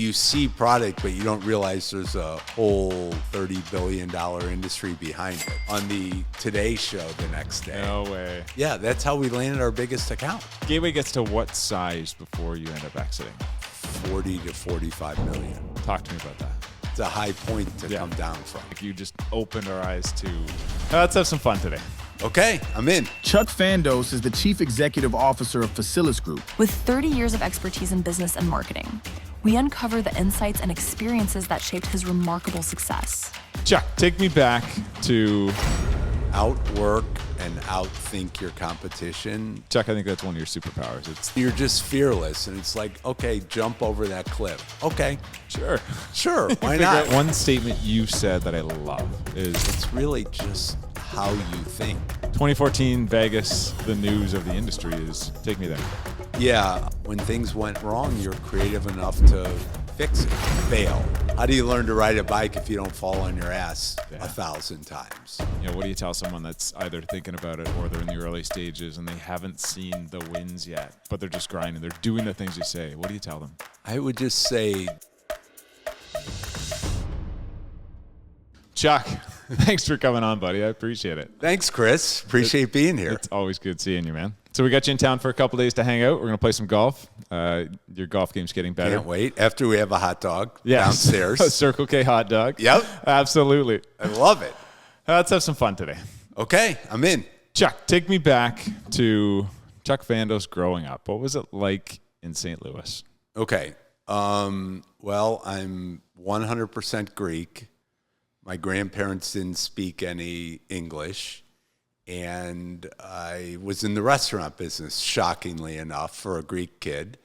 You see product, but you don't realize there's a whole $30 billion industry behind it. On the Today Show the next day. No way. Yeah, that's how we landed our biggest account. Gateway gets to what size before you end up exiting? 40 to 45 million. Talk to me about that. It's a high point to come down from. You just opened our eyes to, let's have some fun today. Okay, I'm in. Chuck Fandos is the Chief Executive Officer of Facilis Group. With 30 years of expertise in business and marketing, we uncover the insights and experiences that shaped his remarkable success. Chuck, take me back to... Outwork and outthink your competition. Chuck, I think that's one of your superpowers. You're just fearless, and it's like, okay, jump over that cliff. Okay, Sure. why not? One statement you said that I love is... It's really just how you think. 2014 Vegas, the news of the industry is, take me there. Yeah, when things went wrong, you're creative enough to fix it, fail. How do you learn to ride a bike if you don't fall on your ass 1,000 times? You know, what do you tell someone that's either thinking about it or they're in the early stages and they haven't seen the wins yet, but they're just grinding, they're doing the things you say? What do you tell them? I would just say, Chuck, thanks for coming on, buddy. I appreciate it. thanks, Chris. Appreciate being here. It's always good seeing you, man. So we got you in town for a couple days to hang out. We're going to play some golf. Your golf game's getting better. Can't wait. After we have a hot dog Yes. downstairs. A Circle K hot dog. Yep. Absolutely. I love it. Let's have some fun today. Okay, I'm in. Chuck, take me back to Chuck Fandos growing up. What was it like in St. Louis? Okay. Well, I'm 100% Greek. My grandparents didn't speak any English. And I was in the restaurant business, shockingly enough, for a Greek kid.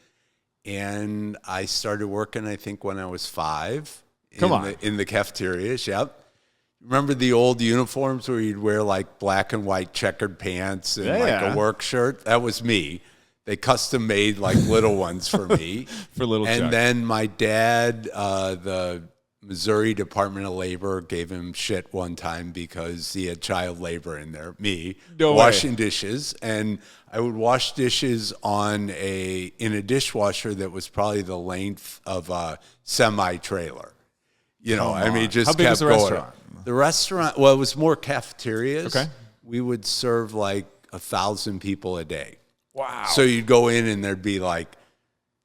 And I started working, I think, when I was 5. In the cafeterias, yep. Remember the old uniforms where you'd wear like black and white checkered pants and a work shirt? That was me. They custom made like little ones for me. For little Chuck. And then my dad, the Missouri Department of Labor gave him shit one time because he had child labor in there, washing dishes. And I would wash dishes in a dishwasher that was probably the length of a semi-trailer. You know, I mean, just How big kept was the going. restaurant? The restaurant, well, it was more cafeterias. Okay. We would serve like 1,000 people a day. Wow. So you'd go in and there'd be like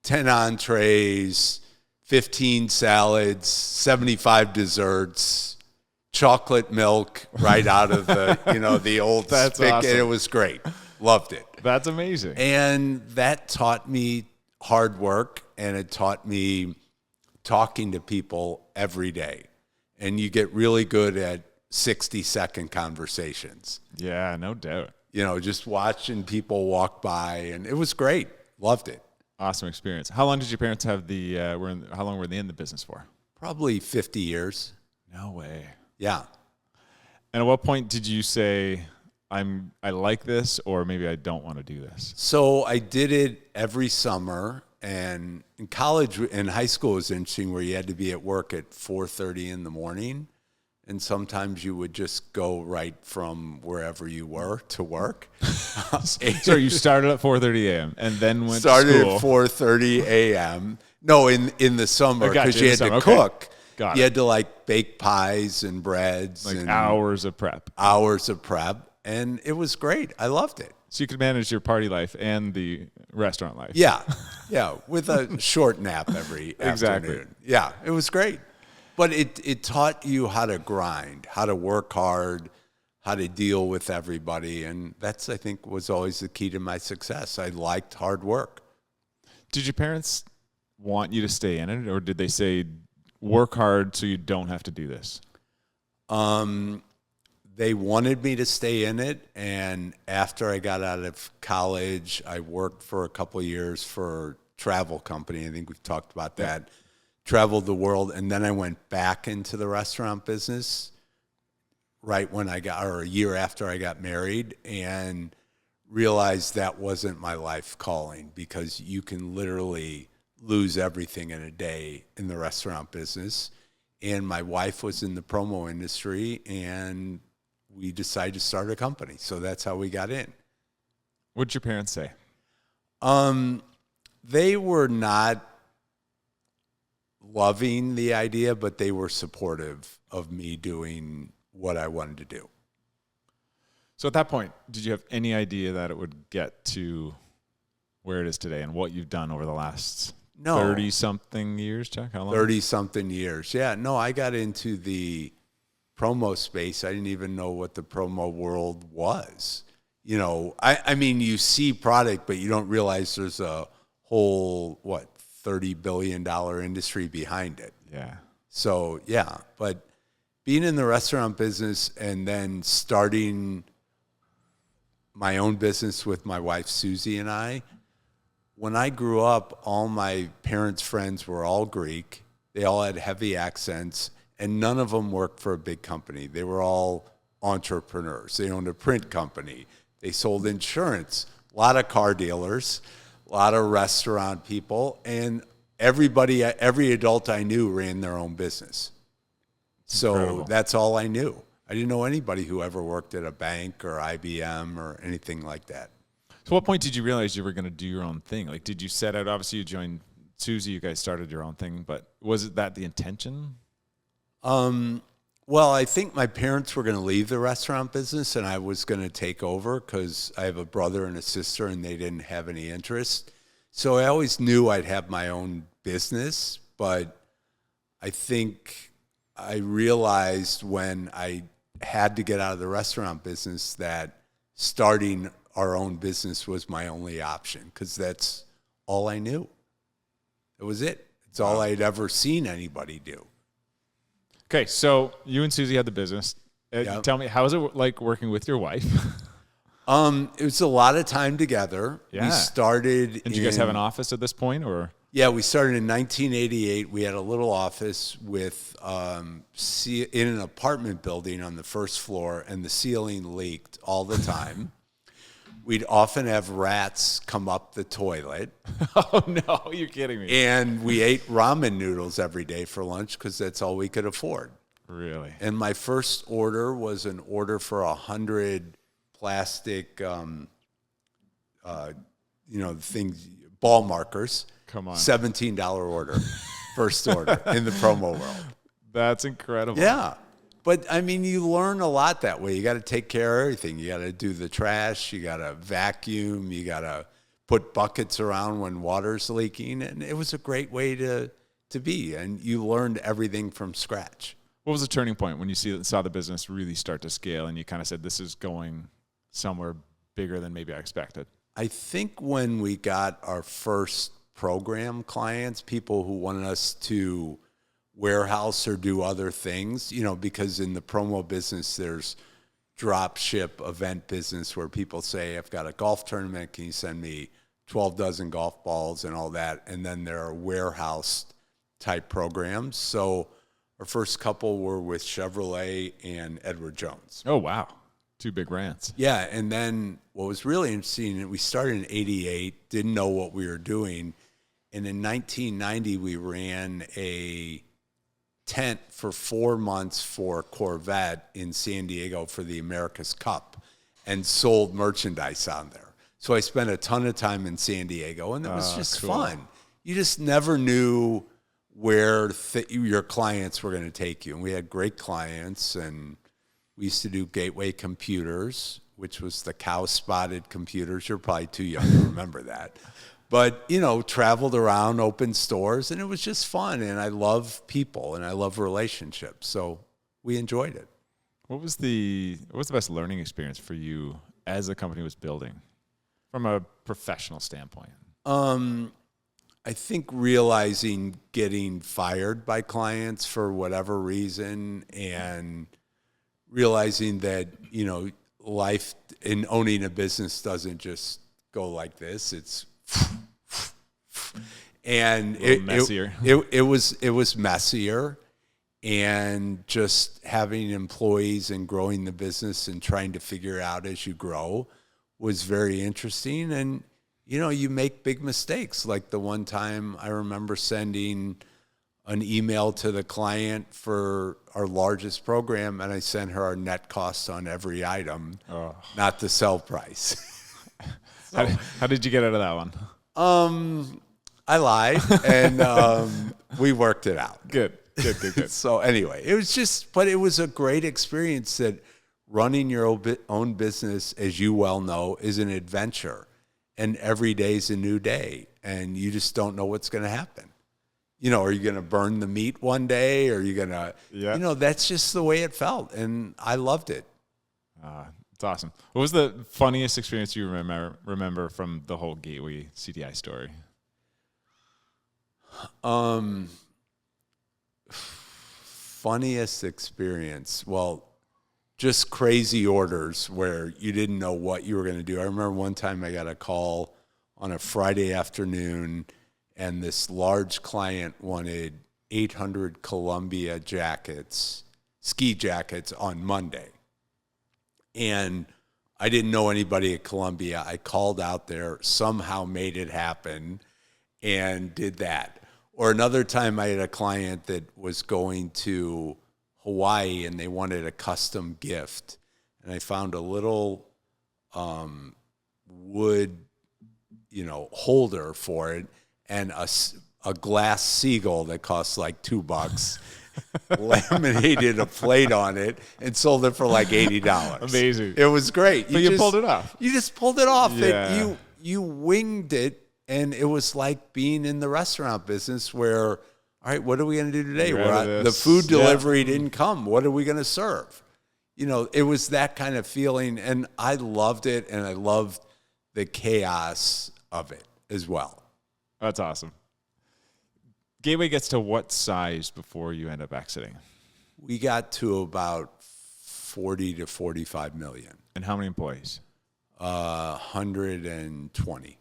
10 entrees, 15 salads, 75 desserts, chocolate milk right out of the, the old That's spigot. awesome. It was great. Loved it. That's amazing. And that taught me hard work, and it taught me talking to people every day. And you get really good at 60-second conversations. Yeah, no doubt. Just watching people walk by, and it was great. Loved it. Awesome experience. How long did your parents have how long were they in the business for? Probably 50 years. No way. Yeah. And at what point did you say, I like this, or maybe I don't want to do this? So I did it every summer, and in college and high school it was interesting where you had to be at work at 4:30 in the morning, and sometimes you would just go right from wherever you were to work. So you started at 4:30 a.m. and then went Started to school. at 4:30 a.m. No, in the summer, Gotcha, because in you the had to summer. Okay. cook. Got You it. had to like bake pies and breads, Like and hours of prep. hours of prep, and it was great. I loved it. So you could manage your party life and the restaurant life. Yeah, with a short nap every Exactly. afternoon. Yeah, it was great. But it taught you how to grind, how to work hard, how to deal with everybody, and that's, I think, was always the key to my success. I liked hard work. Did your parents want you to stay in it, or did they say, work hard so you don't have to do this? They wanted me to stay in it, and after I got out of college, I worked for a couple of years for a travel company. I think we've talked about that. Traveled the world, and then I went back into the restaurant business right when a year after I got married, and realized that wasn't my life calling, because you can literally lose everything in a day in the restaurant business. And my wife was in the promo industry, and we decided to start a company. So that's how we got in. What did your parents say? They were not loving the idea, but they were supportive of me doing what I wanted to do. So at that point, did you have any idea that it would get to where it is today and what you've done over the last 30-something years, Chuck? How long? 30-something years. Yeah, no, I got into the promo space. I didn't even know what the promo world was. You know, I mean, you see product, but you don't realize there's a whole, $30 billion industry behind it. Yeah. So, yeah, but being in the restaurant business and then starting my own business with my wife, Susie, and I, when I grew up, all my parents' friends were all Greek. They all had heavy accents, and none of them worked for a big company. They were all entrepreneurs. They owned a print company. They sold insurance, a lot of car dealers, a lot of restaurant people, and every adult I knew ran their own business. So Incredible. That's all I knew. I didn't know anybody who ever worked at a bank or IBM or anything like that. So what point did you realize you were going to do your own thing? Like, did you set out, obviously you joined Susie, you guys started your own thing, but was it that the intention? Well, I think my parents were going to leave the restaurant business and I was going to take over because I have a brother and a sister and they didn't have any interest. So I always knew I'd have my own business, but I think I realized when I had to get out of the restaurant business that starting our own business was my only option because that's all I knew. That was it. It's all I'd ever seen anybody do. Okay, so you and Susie had the business. Yep. Tell me, how is it like working with your wife? It was a lot of time together. Yeah. We started. And did you guys have an office at this point, or? Yeah, we started in 1988. We had a little office with in an apartment building on the first floor, and the ceiling leaked all the time. We'd often have rats come up the toilet. Oh no, you're kidding me. And we ate ramen noodles every day for lunch because that's all we could afford. Really? And my first order was an order for 100 plastic, things, ball markers. Come on. $17 order, first order in the promo world. That's incredible. Yeah. But, I mean, you learn a lot that way. You got to take care of everything. You got to do the trash. You got to vacuum. You got to put buckets around when water's leaking. And it was a great way to be. And you learned everything from scratch. What was the turning point when you saw the business really start to scale and you kind of said, this is going somewhere bigger than maybe I expected? I think when we got our first program clients, people who wanted us to warehouse or do other things, because in the promo business, there's drop ship event business where people say, I've got a golf tournament, can you send me 12 dozen golf balls and all that? And then there are warehouse type programs. So our first couple were with Chevrolet and Edward Jones. Oh, wow. Two big brands. Yeah. And then what was really interesting, we started in 88, didn't know what we were doing. And in 1990, we ran a tent for 4 months for Corvette in San Diego for the America's Cup and sold merchandise on there. So I spent a ton of time in San Diego, and it was just cool. fun. You just never knew where your clients were going to take you. And we had great clients, and we used to do Gateway Computers, which was the cow-spotted computers. You're probably too young to remember that. But, traveled around, opened stores, and it was just fun. And I love people, and I love relationships. So we enjoyed it. What was the best learning experience for you as the company was building from a professional standpoint? I think realizing getting fired by clients for whatever reason and realizing that, life in owning a business doesn't just go like this. It's and messier. It was messier, and just having employees and growing the business and trying to figure it out as you grow was very interesting. And you make big mistakes. Like the one time I remember sending an email to the client for our largest program, and I sent her our net cost on every item, not the sell price. How did you get out of that one? I lied, and we worked it out. Good. So anyway, but it was a great experience. That running your own business, as you well know, is an adventure, and every day is a new day, and you just don't know what's going to happen. Are you going to burn the meat one day? Or are you going to, that's just the way it felt. And I loved it. It's awesome. What was the funniest experience you remember from the whole Gateway CDI story? Funniest experience. Well, just crazy orders where you didn't know what you were going to do. I remember one time I got a call on a Friday afternoon, and this large client wanted 800 Columbia ski jackets on Monday. And I didn't know anybody at Columbia. I called out there, somehow made it happen, and did that. Or another time I had a client that was going to Hawaii, and they wanted a custom gift. And I found a little wood, holder for it, and a glass seagull that cost like $2, laminated a plate on it, and sold it for like $80. Amazing. It was great. But you pulled it off. You just pulled it off. Yeah. You winged it, and it was like being in the restaurant business where, all right, what are we going to do today? The food delivery didn't come. What are we going to serve? It was that kind of feeling, and I loved it, and I loved the chaos of it as well. That's awesome. Gateway gets to what size before you end up exiting? We got to about 40 to 45 million. And how many employees? 120.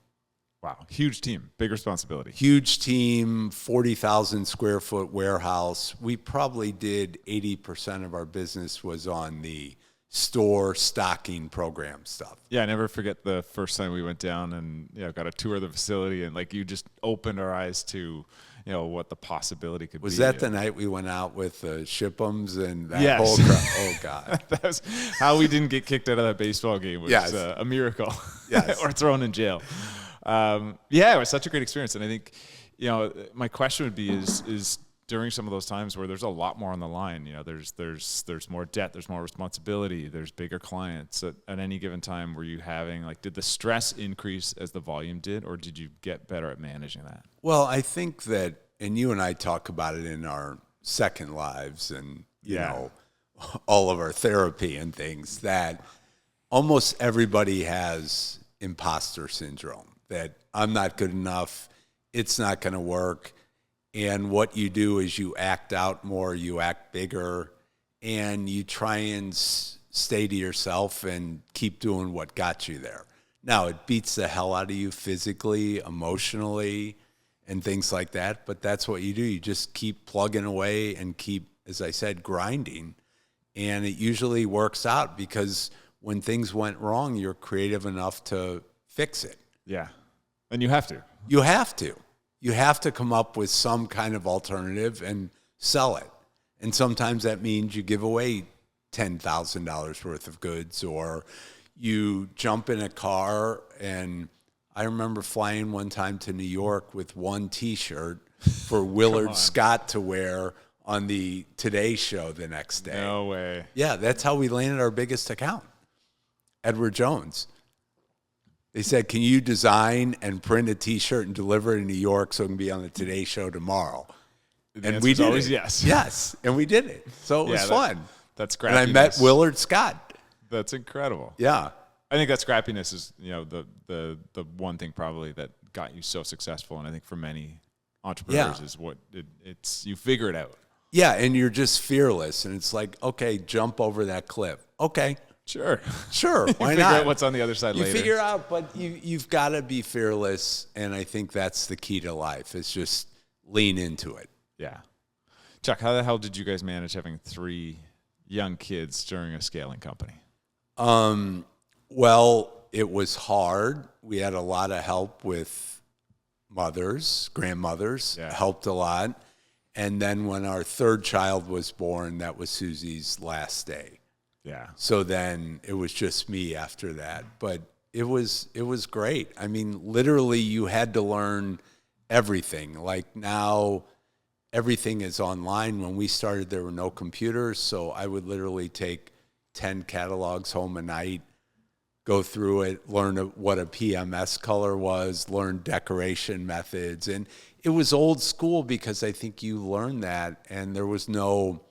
Wow. Huge team. Big responsibility. Huge team, 40,000 square foot warehouse. We probably did 80% of our business was on the store stocking program stuff. Yeah, I never forget the first time we went down and got a tour of the facility, and like you just opened our eyes to what the possibility could be. Was that the night we went out with Ship'ems and that Yes. whole crowd? Oh God. That was how we didn't get kicked out of that baseball game. Was Yes. A miracle. Yes. Or thrown in jail. It was such a great experience. And I think, my question would be is during some of those times where there's a lot more on the line, there's more debt, there's more responsibility, there's bigger clients at any given time. Were you having did the stress increase as the volume did, or did you get better at managing that? Well, I think that, and you and I talk about it in our second lives and, all of our therapy and things, that almost everybody has imposter syndrome, that I'm not good enough, it's not going to work. And what you do is you act out more, you act bigger, and you try and stay to yourself and keep doing what got you there. Now, it beats the hell out of you physically, emotionally, and things like that, but that's what you do. You just keep plugging away and keep, as I said, grinding. And it usually works out because when things went wrong, you're creative enough to fix it. Yeah. And you have to. You have to. You have to come up with some kind of alternative and sell it. And sometimes that means you give away $10,000 worth of goods, or you jump in a car. And I remember flying one time to New York with one T-shirt for Willard Scott to wear on the Today Show the next day. No way. Yeah, that's how we landed our biggest account, Edward Jones. They said, can you design and print a T-shirt and deliver it in New York so it can be on the Today Show tomorrow? And we did always it. Yes. Yes, and we did it. So it was fun. That's scrappiness. And I met Willard Scott. That's incredible. Yeah. I think that scrappiness is, the one thing probably that got you so successful. And I think for many entrepreneurs is what it's you figure it out. Yeah, and you're just fearless. And it's like, okay, jump over that cliff. Okay. Sure. Why figure not? out what's on the other side later. You figure out, but you've got to be fearless, and I think that's the key to life. Is just lean into it. Yeah. Chuck, how the hell did you guys manage having 3 young kids during a scaling company? Well, it was hard. We had a lot of help with mothers, grandmothers, helped a lot. And then when our 3rd child was born, that was Susie's last day. Yeah. So then it was just me after that. But it was great. I mean, literally you had to learn everything. Like now everything is online. When we started, there were no computers, so I would literally take 10 catalogs home a night, go through it, learn what a PMS color was, learn decoration methods. And it was old school because I think you learned that, and there was no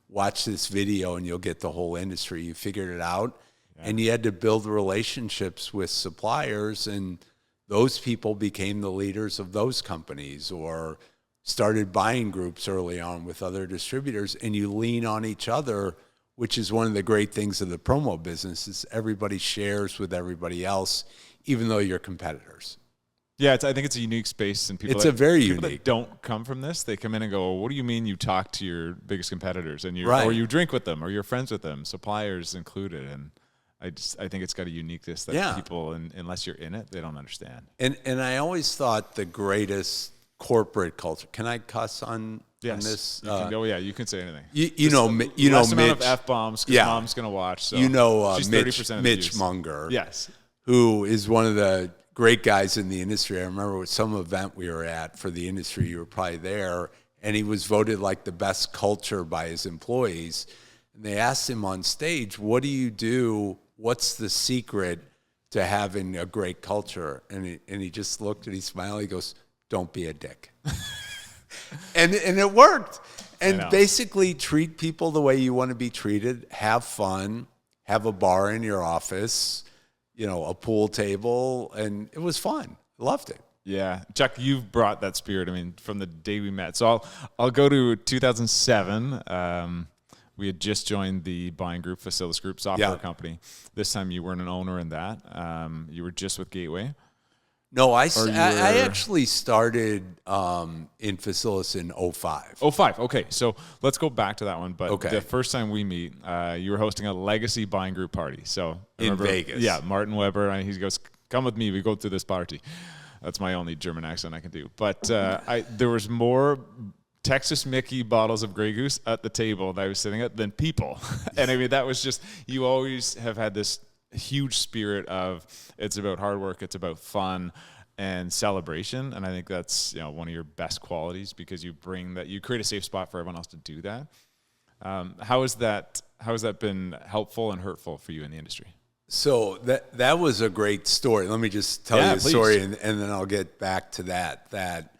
watch this video and you'll get the whole industry. You figured it out, and you had to build relationships with suppliers, and those people became the leaders of those companies or started buying groups early on with other distributors, and you lean on each other, which is one of the great things of the promo business is everybody shares with everybody else, even though you're competitors. Yeah, I think it's a unique space, and people that don't come from this, they come in and go, well, what do you mean you talk to your biggest competitors and or you drink with them or you're friends with them, suppliers included? And I think it's got a uniqueness that people, unless you're in it, they don't understand. And I always thought the greatest corporate culture. Can I cuss on this? You can say anything. You know less Mitch, amount of F-bombs because mom's going to watch. So Mitch Munger. Yes. Who is one of the great guys in the industry. I remember with some event we were at for the industry, you were probably there, and he was voted like the best culture by his employees. And they asked him on stage, what do you do? What's the secret to having a great culture? And he just looked and he smiled. He goes, don't be a dick. and it worked. And basically treat people the way you want to be treated. Have fun. Have a bar in your office. A pool table. And it was fun. Loved it. Yeah. Chuck, you've brought that spirit, from the day we met. So I'll go to 2007. We had just joined the buying group, Facilis Group software company. This time you weren't an owner in that. You were just with Gateway. No, I actually started in Facilis in 05. 05, okay. So let's go back to that one. But the first time we meet, you were hosting a legacy buying group party. So in Vegas. Yeah, Martin Weber, he goes, come with me, we go to this party. That's my only German accent I can do. But there was more Texas Mickey bottles of Grey Goose at the table that I was sitting at than people. And that was just, you always have had this huge spirit of it's about hard work, it's about fun and celebration, and I think that's one of your best qualities because you create a safe spot for everyone else to do that. How has that been helpful and hurtful for you in the industry? So that was a great story. Let me just tell you a story, and then I'll get back to that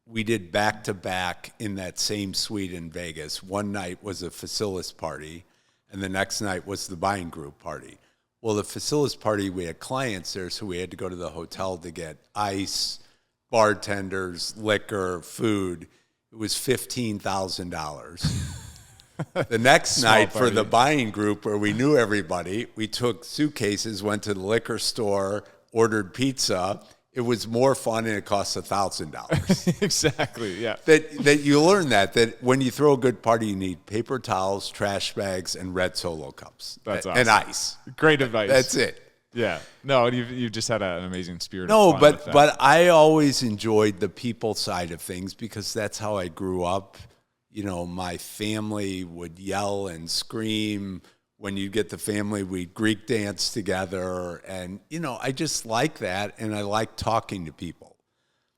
we did back to back in that same suite in Vegas. One night was a Facilis party, and the next night was the buying group party. Well, the Facilis party, we had clients there, so we had to go to the hotel to get ice, bartenders, liquor, food. It was $15,000. The next night for the buying group where we knew everybody, we took suitcases, went to the liquor store, ordered pizza. It was more fun and it cost $1,000. Exactly, yeah. That you learn that when you throw a good party, you need paper towels, trash bags, and red Solo cups. That's awesome. And ice. Great advice. That's it. Yeah. No, you've just had an amazing spirit. No, but I always enjoyed the people side of things because that's how I grew up. My family would yell and scream. When you get the family, we Greek dance together. And, I just like that. And I like talking to people.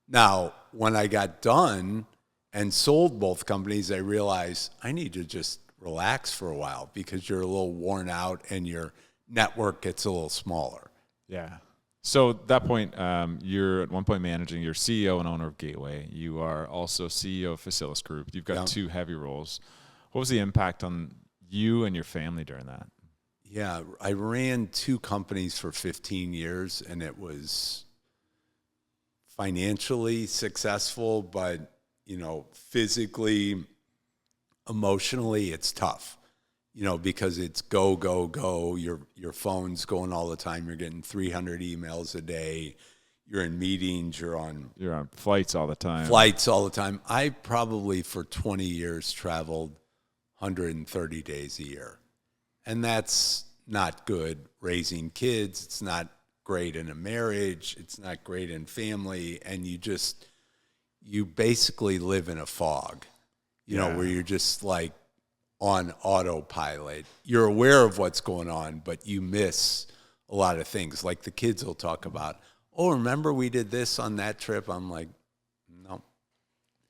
Now, when I got done and sold both companies, I realized I need to just relax for a while because you're a little worn out and your network gets a little smaller. Yeah. So at that point, you're at one point managing, you're CEO and owner of Gateway. You are also CEO of Facilis Group. You've got two heavy roles. What was the impact on you and your family during that? Yeah, I ran two companies for 15 years, and it was financially successful, but, physically, emotionally, it's tough. Because it's go, go, go. Your phone's going all the time. You're getting 300 emails a day. You're in meetings. You're on flights all the time. I probably for 20 years traveled 130 days a year. And that's not good raising kids. It's not great in a marriage. It's not great in family. And you basically live in a fog, where you're just like on autopilot. You're aware of what's going on, but you miss a lot of things. Like the kids will talk about, oh, remember we did this on that trip? I'm like, no.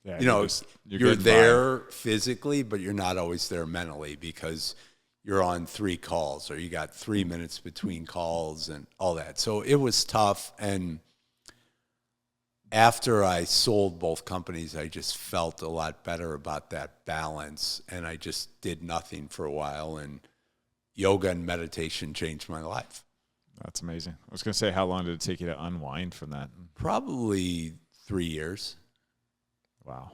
Yeah, you know, you're you're getting by. there physically, but you're not always there mentally because you're on 3 calls or you got 3 minutes between calls and all that. So it was tough. And after I sold both companies, I just felt a lot better about that balance. And I just did nothing for a while. And yoga and meditation changed my life. That's amazing. I was going to say, how long did it take you to unwind from that? Probably 3 years. Wow.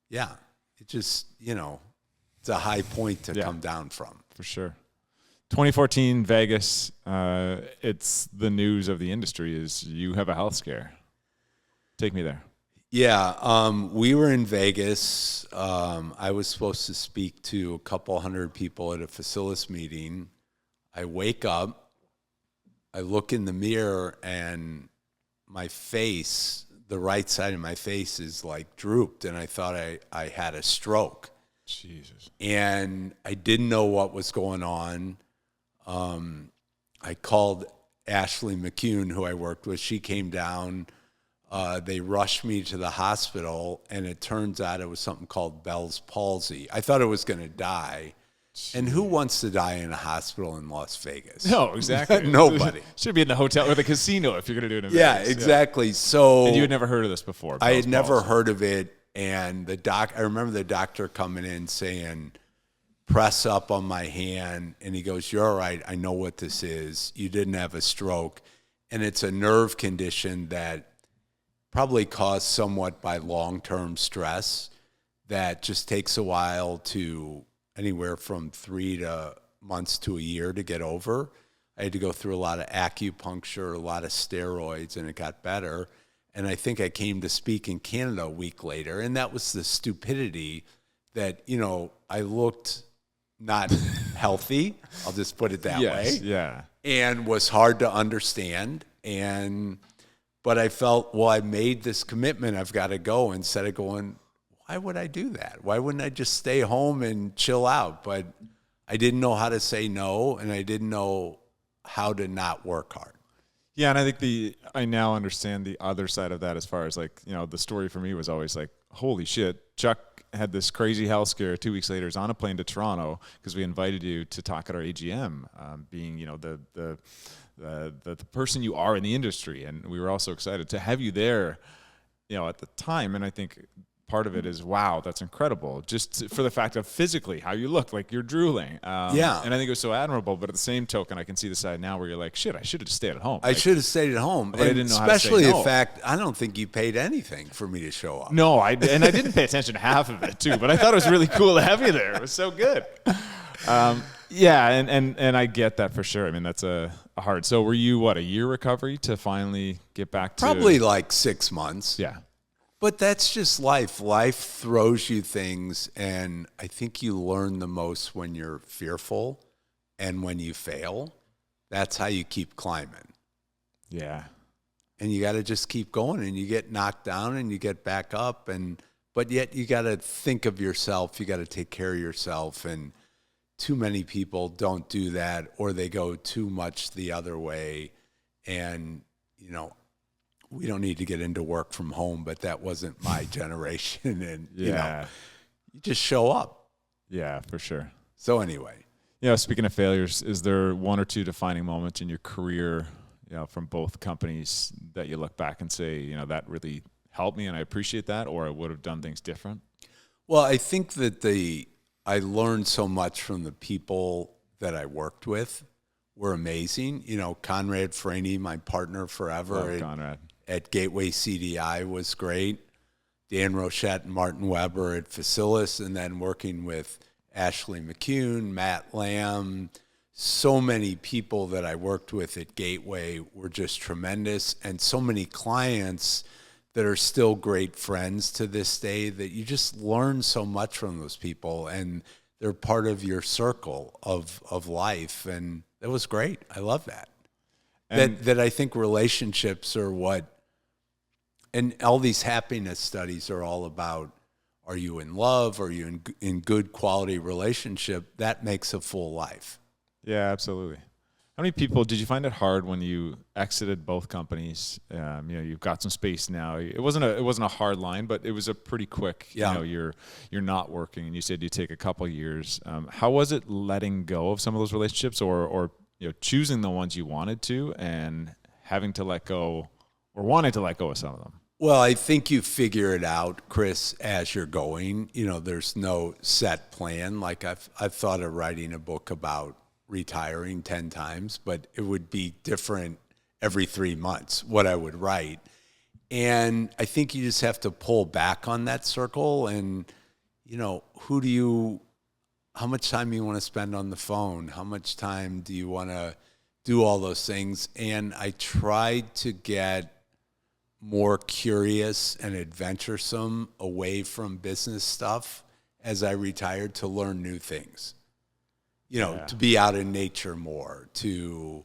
Yeah. It just, it's a high point to come down from. For sure. 2014, Vegas, it's the news of the industry is you have a health scare. Take me there. Yeah, we were in Vegas. I was supposed to speak to a couple hundred people at a Facilis meeting. I wake up, I look in the mirror, and my face, the right side of my face is like drooped, and I thought I had a stroke. Jesus. And I didn't know what was going on. I called Ashley McCune, who I worked with. She came down. They rushed me to the hospital, and it turns out it was something called Bell's palsy. I thought I was going to die. Jeez. And who wants to die in a hospital in Las Vegas? No, exactly. Nobody. Should be in the hotel or the casino if you're going to do it in Yeah, Vegas. exactly. Yeah. So, and you had never heard of this before? I had never heard of it. And I remember the doctor coming in saying, press up on my hand. And he goes, you're all right. I know what this is. You didn't have a stroke. And it's a nerve condition that probably caused somewhat by long-term stress that just takes a while to anywhere from 3 months to a year to get over. I had to go through a lot of acupuncture, a lot of steroids, and it got better. And I think I came to speak in Canada a week later, and that was the stupidity that, I looked not healthy, I'll just put it that way. Yeah. And was hard to understand. But I felt, well, I made this commitment, I've got to go, instead of going, why would I do that? Why wouldn't I just stay home and chill out? But I didn't know how to say no, and I didn't know how to not work hard. Yeah, and I think I now understand the other side of that as far as the story for me was always like, holy shit, Chuck had this crazy health scare. 2 weeks later, is on a plane to Toronto because we invited you to talk at our AGM, being, the person you are in the industry. And we were also excited to have you there, at the time. And I think part of it is, wow, that's incredible. Just for the fact of physically how you look, like you're drooling. Yeah. And I think it was so admirable. But at the same token, I can see the side now where you're like, shit, I should have just stayed at home. I should have stayed at home. But I didn't know how to say especially no. the fact, I don't think you paid anything for me to show up. No, I didn't pay attention to half of it too. But I thought it was really cool to have you there. It was so good. Yeah, and I get that for sure. I mean, that's a hard. So were you, a year recovery to finally get back to? Probably like 6 months. Yeah. But that's just life. Life throws you things, and I think you learn the most when you're fearful and when you fail. That's how you keep climbing. Yeah. And you got to just keep going, and you get knocked down and you get back up, but yet you got to think of yourself. You got to take care of yourself, and too many people don't do that, or they go too much the other way. And, we don't need to get into work from home, but that wasn't my generation. And, you just show up. Yeah, for sure. So anyway. Speaking of failures, is there one or two defining moments in your career, from both companies that you look back and say, that really helped me and I appreciate that, or I would have done things different? Well, I think that I learned so much from the people that I worked with were amazing. Conrad Franey, my partner forever. Conrad. At Gateway CDI was great. Dan Rochette and Martin Weber at Facilis, and then working with Ashley McCune, Matt Lamb. So many people that I worked with at Gateway were just tremendous, and so many clients that are still great friends to this day that you just learn so much from those people, and they're part of your circle of life, and it was great. I love that. And that I think relationships are what, and all these happiness studies are all about, are you in love? Are you in good quality relationship? That makes a full life. Yeah, absolutely. How many people did you find it hard when you exited both companies? You've got some space now. It wasn't a hard line, but it was a pretty quick. Yeah. You're not working, and you said you take a couple years. How was it letting go of some of those relationships, or choosing the ones you wanted to, and having to let go, or wanting to let go of some of them? Well, I think you figure it out, Chris, as you're going. There's no set plan. Like I've thought of writing a book about retiring 10 times, but it would be different every 3 months what I would write. And I think you just have to pull back on that circle and, how much time you want to spend on the phone? How much time do you want to do all those things? And I tried to get more curious and adventuresome away from business stuff as I retired to learn new things. To be out in nature more, to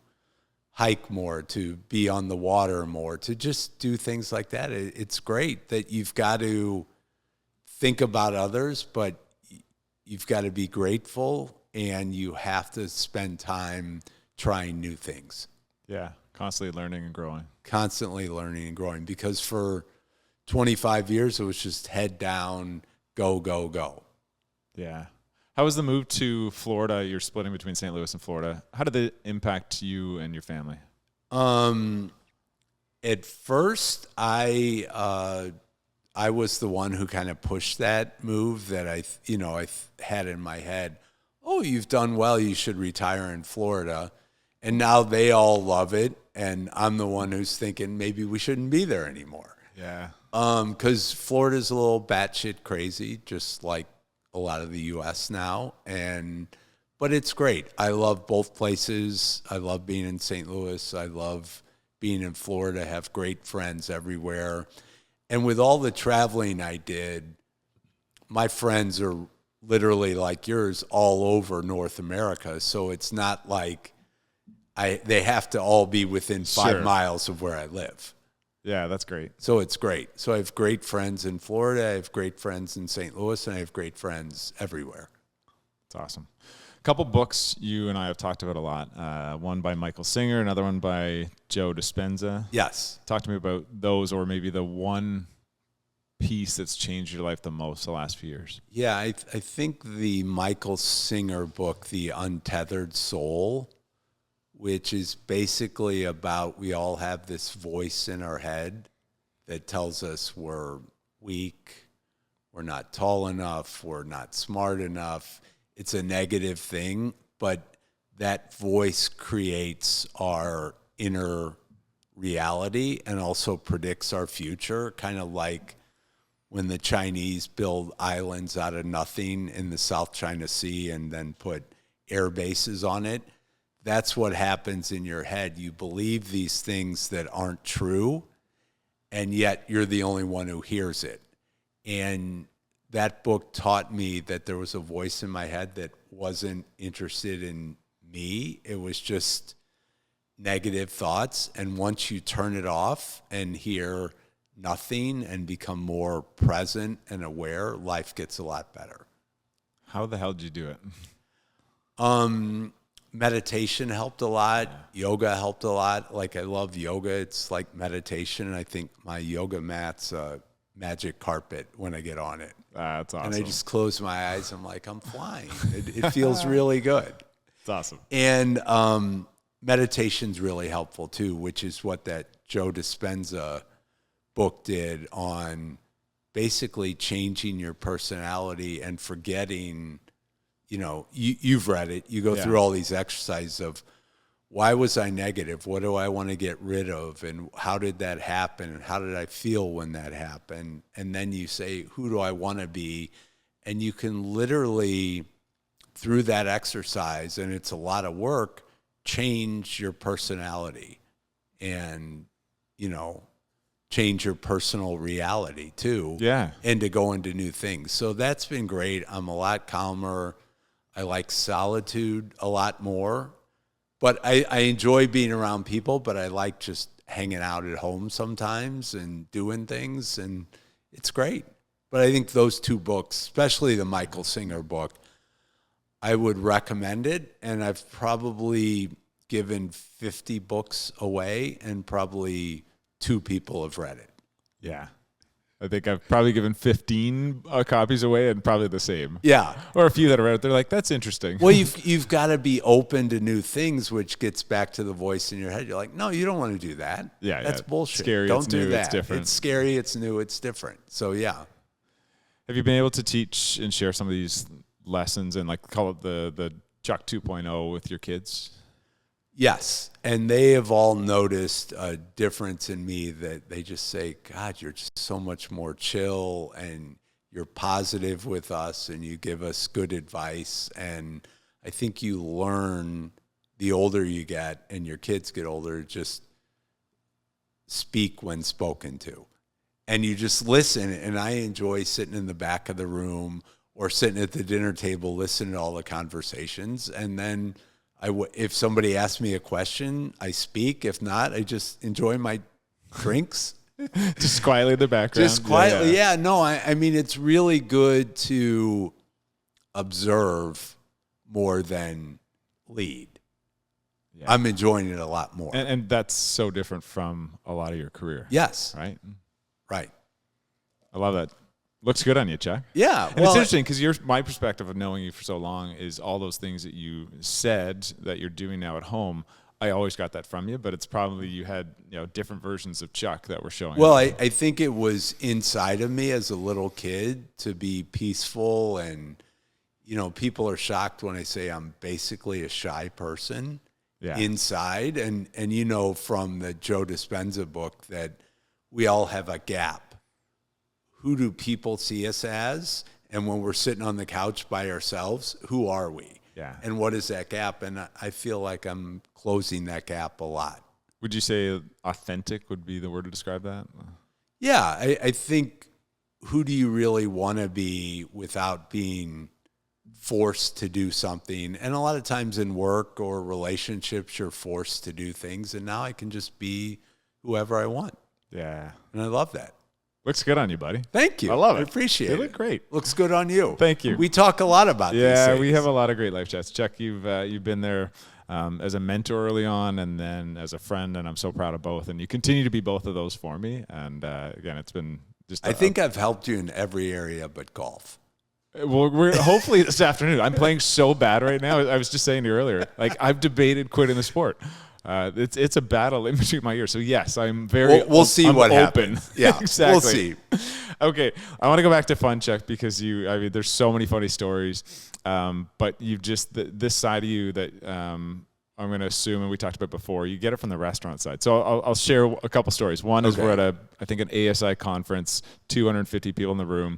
hike more, to be on the water more, to just do things like that. It's great that you've got to think about others, but you've got to be grateful, and you have to spend time trying new things. Yeah, constantly learning and growing. Constantly learning and growing, because for 25 years, it was just head down, go, go, go. Yeah. How was the move to Florida? You're splitting between St. Louis and Florida. How did it impact you and your family? At first, I was the one who kind of pushed that move that I had in my head. Oh, you've done well. You should retire in Florida. And now they all love it. And I'm the one who's thinking maybe we shouldn't be there anymore. Yeah. Because Florida's a little batshit crazy, just like a lot of the U.S. now. But it's great. I love both places. I love being in St. Louis. I love being in Florida. I have great friends everywhere. And with all the traveling I did, my friends are literally like yours all over North America. So it's not like they have to all be within 5 miles of where I live. Yeah, that's great. So it's great. So I have great friends in Florida. I have great friends in St. Louis, and I have great friends everywhere. That's awesome. A couple books you and I have talked about a lot. One by Michael Singer, another one by Joe Dispenza. Yes. Talk to me about those, or maybe the one piece that's changed your life the most the last few years. Yeah, I think the Michael Singer book, The Untethered Soul, which is basically about we all have this voice in our head that tells us we're weak, we're not tall enough, we're not smart enough. It's a negative thing, but that voice creates our inner reality and also predicts our future, kind of like when the Chinese build islands out of nothing in the South China Sea and then put air bases on it. That's what happens in your head. You believe these things that aren't true, and yet you're the only one who hears it. And that book taught me that there was a voice in my head that wasn't interested in me. It was just negative thoughts. And once you turn it off and hear nothing and become more present and aware, life gets a lot better. How the hell did you do it? Meditation helped a lot. Yoga helped a lot. Like, I love yoga. It's like meditation. And I think my yoga mat's a magic carpet when I get on it. That's awesome. And I just close my eyes. I'm like, I'm flying. It feels really good. It's awesome. And meditation's really helpful too, which is what that Joe Dispenza book did on basically changing your personality and forgetting. You've read it. You go through all these exercises of why was I negative? What do I want to get rid of? And how did that happen? And how did I feel when that happened? And then you say, who do I want to be? And you can literally, through that exercise, and it's a lot of work, change your personality and, change your personal reality too. Yeah. And to go into new things. So that's been great. I'm a lot calmer. I like solitude a lot more, but I enjoy being around people, but I like just hanging out at home sometimes and doing things, and it's great. But I think those two books, especially the Michael Singer book, I would recommend it, and I've probably given 50 books away, and probably 2 people have read it. Yeah. I think I've probably given 15 copies away, and probably the same. Yeah. Or a few that are read it. They're like, that's interesting. Well, you've got to be open to new things, which gets back to the voice in your head. You're like, no, you don't want to do that. Yeah, that's bullshit. Scary, don't it's do new, that. it's different. It's scary. It's new. It's different. So yeah. Have you been able to teach and share some of these lessons and like call it the Chuck 2.0 with your kids? Yes, and they have all noticed a difference in me that they just say, God, you're just so much more chill, and you're positive with us, and you give us good advice. And I think you learn the older you get and your kids get older, just speak when spoken to. And you just listen, and I enjoy sitting in the back of the room or sitting at the dinner table listening to all the conversations, and then if somebody asks me a question, I speak. If not, I just enjoy my drinks. Just quietly in the background. Just quietly, yeah. No, I mean, it's really good to observe more than lead. Yeah. I'm enjoying it a lot more. And that's so different from a lot of your career. Yes. Right? Right. I love that. Looks good on you, Chuck. Yeah. And it's interesting because my perspective of knowing you for so long is all those things that you said that you're doing now at home. I always got that from you, but it's probably you had different versions of Chuck that were showing. Well, I think it was inside of me as a little kid to be peaceful, and people are shocked when I say I'm basically a shy person inside, and from the Joe Dispenza book that we all have a gap. Who do people see us as? And when we're sitting on the couch by ourselves, who are we? Yeah. And what is that gap? And I feel like I'm closing that gap a lot. Would you say authentic would be the word to describe that? Yeah, I think who do you really want to be without being forced to do something? And a lot of times in work or relationships, you're forced to do things. And now I can just be whoever I want. Yeah. And I love that. Looks good on you, buddy. Thank you. I love it. I appreciate it. You look great. Looks good on you. Thank you. We talk a lot about these things. Yeah, we have a lot of great life chats. Chuck, you've been there as a mentor early on and then as a friend, and I'm so proud of both. And you continue to be both of those for me. And again, it's been just I think I've helped you in every area but golf. Well, we're hopefully this afternoon. I'm playing so bad right now. I was just saying to you earlier, like I've debated quitting the sport. It's a battle in between my ears. So yes, I'm very. We'll see what open. happens. Yeah, exactly. We'll see. Okay, I want to go back to fun, Chuck, because there's so many funny stories, but you've just this side of you that I'm going to assume, and we talked about before, you get it from the restaurant side. So I'll share a couple stories. One is we're at I think an ASI conference, 250 people in the room.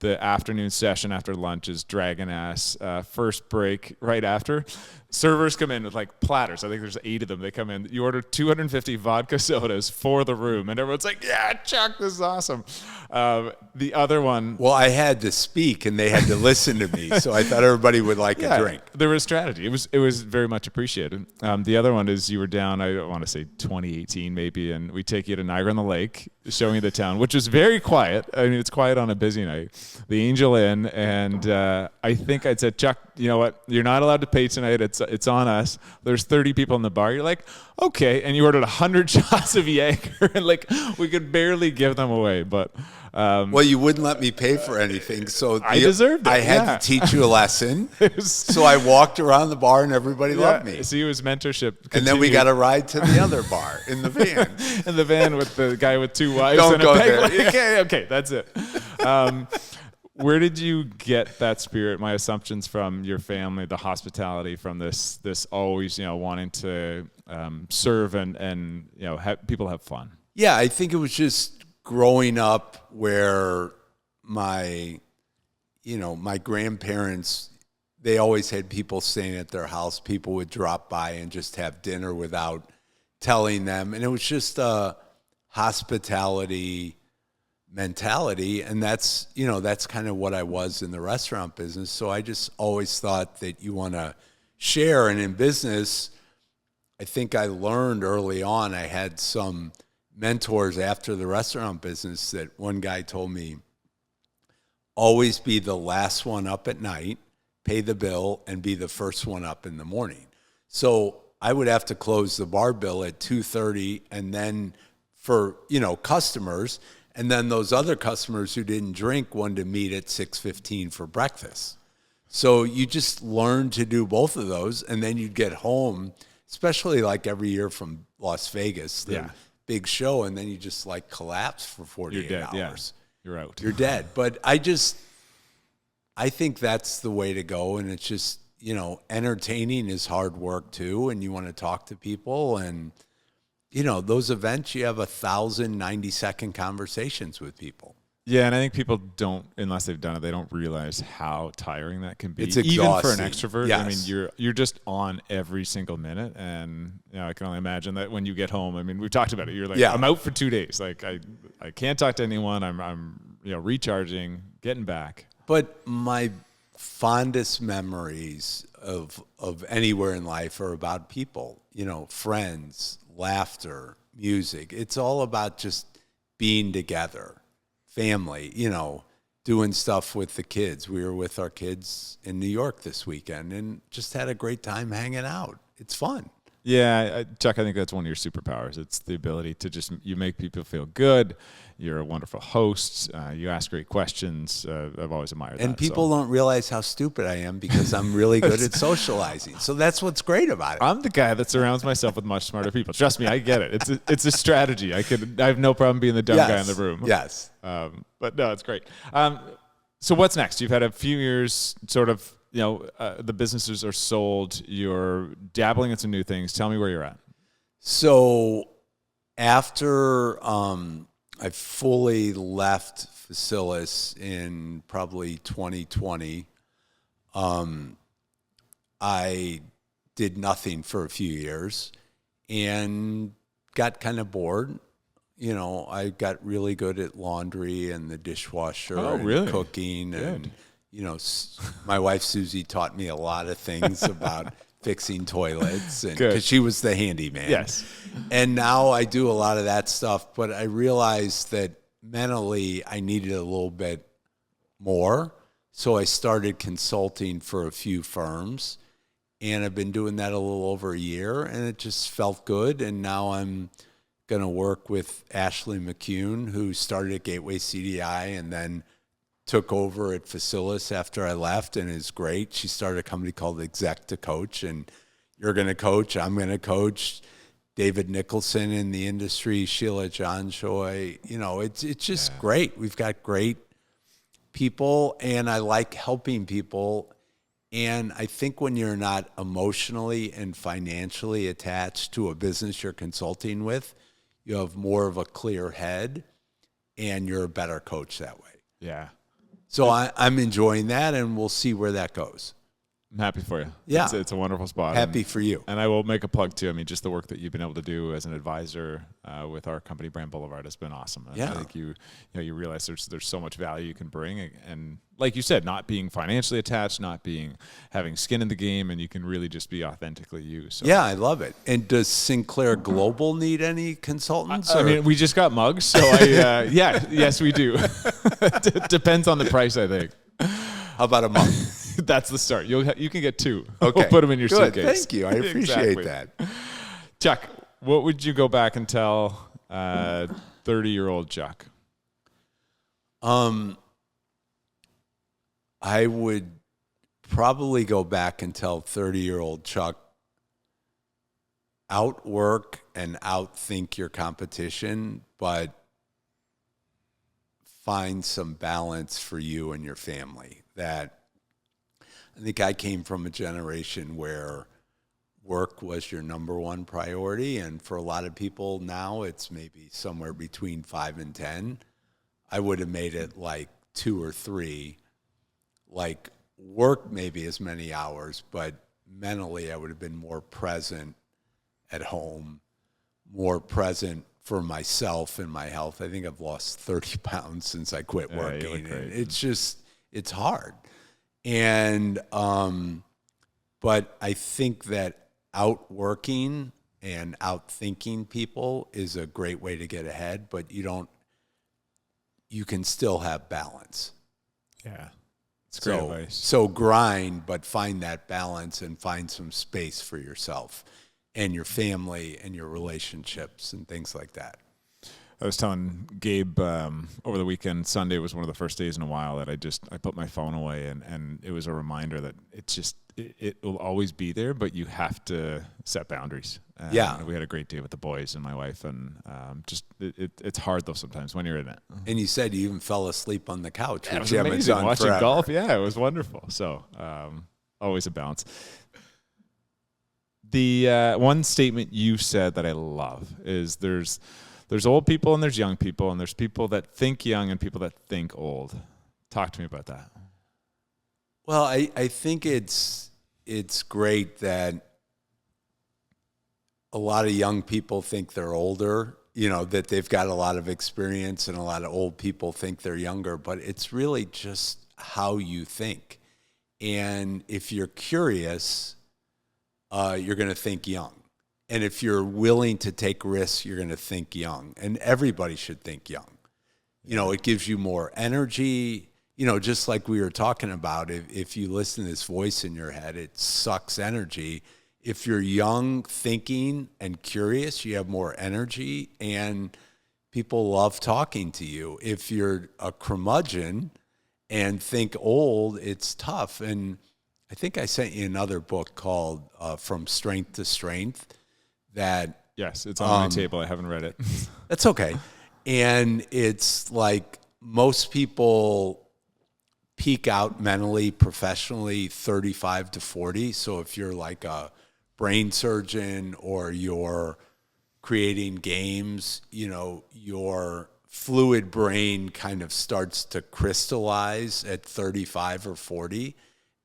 The afternoon session after lunch is dragging ass. First break right after. Servers come in with like platters. I think there's 8 of them. They come in. You order 250 vodka sodas for the room. And everyone's like, yeah, Chuck, this is awesome. The other one. Well, I had to speak and they had to listen to me. So I thought everybody would like a drink. There was strategy. It was very much appreciated. The other one is you were down, I want to say 2018 maybe, and we take you to Niagara-on-the-Lake, showing you the town, which was very quiet. I mean, it's quiet on a busy night. The Angel Inn, and I think I'd said, Chuck, you know what? You're not allowed to pay tonight. It's on us. There's 30 people in the bar. You're like, okay. And you ordered 100 shots of Jaeger, and like we could barely give them away. But well, you wouldn't let me pay for anything, so I deserved it. I had to teach you a lesson. So I walked around the bar, and everybody loved me. So it was mentorship. And then we got a ride to the other bar in the van. In the van with the guy with 2 wives Don't and go a peg. there. Like, okay, that's it. Where did you get that spirit? My assumptions from your family, the hospitality, from this always wanting to serve and people have fun. Yeah, I think it was just growing up where my grandparents, they always had people staying at their house. People would drop by and just have dinner without telling them, and it was just a hospitality mentality, and that's kind of what I was in the restaurant business. So I just always thought that you want to share, and in business, I think I learned early on. I had some mentors after the restaurant business that one guy told me, always be the last one up at night, pay the bill, and be the first one up in the morning. So I would have to close the bar bill at 2:30, and then for, customers, and then those other customers who didn't drink wanted to meet at 6:15 for breakfast. So you just learn to do both of those, and then you'd get home, especially like every year from Las Vegas, the big show, and then you just like collapse for 48 You're dead, hours. Yeah. You're out. You're dead. But I think that's the way to go, and it's just, entertaining is hard work too, and you want to talk to people, and those events, you have 1,000 90-second conversations with people. Yeah, and I think people don't, unless they've done it, they don't realize how tiring that can be. It's even for an exhausting. extrovert. Yes. I mean, you're just on every single minute, and I can only imagine that when you get home. I mean, we've talked about it. You're like, I'm out for 2 days. Like I can't talk to anyone. I'm recharging, getting back. But my fondest memories of anywhere in life are about people, friends, laughter, music. It's all about just being together, family, doing stuff with the kids. We were with our kids in New York this weekend and just had a great time hanging out. It's fun. Yeah, Chuck, I think that's one of your superpowers. It's the ability to you make people feel good. You're a wonderful host. You ask great questions. I've always admired that. And people don't realize how stupid I am because I'm really good at socializing. So that's what's great about it. I'm the guy that surrounds myself with much smarter people. Trust me, I get it. It's a strategy. I have no problem being the dumb guy in the room. Yes. But no, it's great. So what's next? You've had a few years sort of, the businesses are sold. You're dabbling in some new things. Tell me where you're at. So after I fully left Facilis in probably 2020, I did nothing for a few years and got kind of bored. I got really good at laundry and the dishwasher and cooking. Good. And my wife Susie taught me a lot of things about fixing toilets, and because she was the handyman. Yes. And now I do a lot of that stuff, but I realized that mentally I needed a little bit more. So I started consulting for a few firms, and I've been doing that a little over a year, and it just felt good. And now I'm going to work with Ashley McCune, who started at Gateway CDI and then took over at Facilis after I left, and is great. She started a company called Exec to Coach, and you're going to coach, I'm going to coach. David Nicholson in the industry, Sheila Johnjoy. It's just great. We've got great people, and I like helping people. And I think when you're not emotionally and financially attached to a business you're consulting with, you have more of a clear head, and you're a better coach that way. Yeah. So I'm enjoying that, and we'll see where that goes. I'm happy for you. Yeah. It's a wonderful spot. Happy for you. And I will make a plug too. I mean, just the work that you've been able to do as an advisor with our company, Brand Boulevard, has been awesome. And I think you realize there's so much value you can bring. And like you said, not being financially attached, having skin in the game, and you can really just be authentically you. So. Yeah, I love it. And does Sinclair Global need any consultants? I mean, we just got mugs, so yes, we do. Depends on the price, I think. How about a mug? That's the start. You can get 2. Okay. We'll put them in your Good. suitcase. Thank you. I appreciate that. Chuck, what would you go back and tell 30-year-old Chuck? I would probably go back and tell 30-year-old Chuck, outwork and outthink your competition, but find some balance for you and your family. That I think I came from a generation where work was your number one priority, and for a lot of people now it's maybe somewhere between 5 and 10. I would have made it like 2 or 3, like work maybe as many hours, but mentally I would have been more present at home, more present for myself and my health. I think I've lost 30 pounds since I quit working. And it's hard. And, but I think that outworking and outthinking people is a great way to get ahead, but you can still have balance. Yeah. It's great advice. So grind, but find that balance and find some space for yourself. and your family and your relationships and things like that. I was telling Gabe over the weekend, Sunday was one of the first days in a while that I put my phone away, and it was a reminder that it will always be there, but you have to set boundaries. And we had a great day with the boys and my wife, and it's hard though sometimes when you're in it. And you said you even fell asleep on the couch. Yeah, it which was you haven't amazing done watching forever. golf. Yeah, it was wonderful. So always a balance. The one statement you said that I love is there's old people and there's young people, and there's people that think young and people that think old. Talk to me about that. Well, I think it's great that a lot of young people think they're older, that they've got a lot of experience, and a lot of old people think they're younger, but it's really just how you think. And if you're curious, you're going to think young. And if you're willing to take risks, you're going to think young. And everybody should think young. It gives you more energy. Just like we were talking about, if you listen to this voice in your head, it sucks energy. If you're young, thinking, and curious, you have more energy, and people love talking to you. If you're a curmudgeon and think old, it's tough. And I think I sent you another book called From Strength to Strength. Yes, it's on my table. I haven't read it. That's okay. And it's like most people peak out mentally, professionally, 35 to 40. So if you're like a brain surgeon or you're creating games, your fluid brain kind of starts to crystallize at 35 or 40.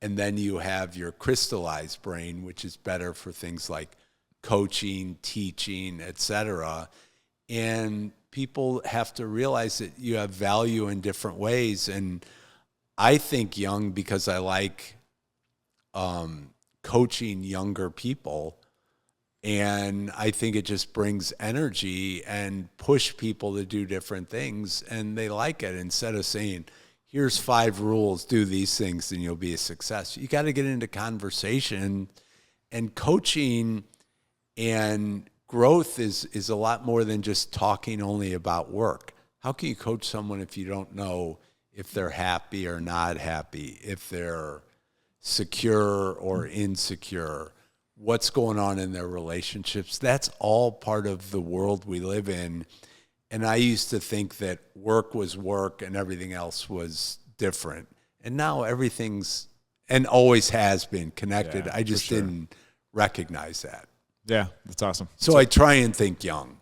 And then you have your crystallized brain, which is better for things like coaching, teaching, etc. And people have to realize that you have value in different ways. And I think young because I like coaching younger people. And I think it just brings energy and push people to do different things. And they like it. Instead of saying, here's 5 rules, do these things, and you'll be a success. You got to get into conversation, and coaching and growth is a lot more than just talking only about work. How can you coach someone if you don't know if they're happy or not happy, if they're secure or insecure, what's going on in their relationships? That's all part of the world we live in. And I used to think that work was work and everything else was different. And now everything's, and always has been, connected. Yeah, I just didn't recognize that. Yeah, that's awesome. So I try and think young.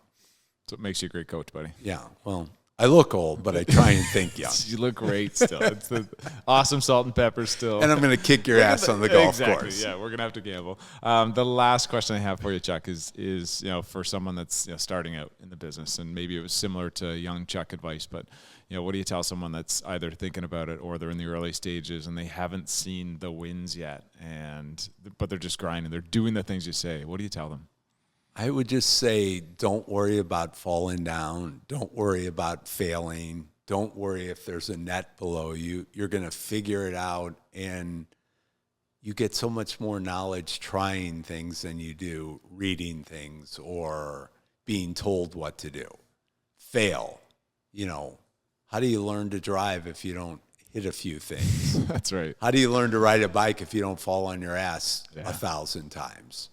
So it makes you a great coach, buddy. Yeah, well, I look old, but I try and think young. You look great still. It's the awesome salt and pepper still. And I'm going to kick your ass on the golf course. Yeah, we're going to have to gamble. The last question I have for you, Chuck, is for someone that's starting out in the business, and maybe it was similar to young Chuck advice, but what do you tell someone that's either thinking about it or they're in the early stages and they haven't seen the wins yet, but they're just grinding, they're doing the things you say? What do you tell them? I would just say, don't worry about falling down. Don't worry about failing. Don't worry if there's a net below you. You're going to figure it out, and you get so much more knowledge trying things than you do reading things or being told what to do. Fail. How do you learn to drive if you don't hit a few things? That's right. How do you learn to ride a bike if you don't fall on your ass 1,000 times?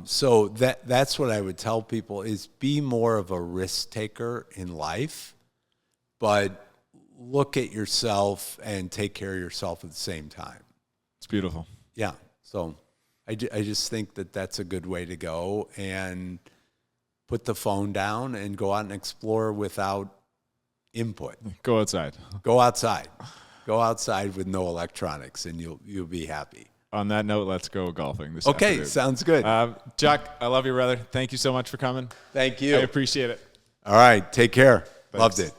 So that's what I would tell people, is be more of a risk taker in life, but look at yourself and take care of yourself at the same time. It's beautiful. Yeah. So I just think that that's a good way to go, and put the phone down and go out and explore without input. Go outside. Go outside. Go outside with no electronics, and you'll be happy. On that note, let's go golfing this afternoon. Okay, sounds good. Chuck, I love you, brother. Thank you so much for coming. Thank you. I appreciate it. All right, take care. Thanks. Loved it.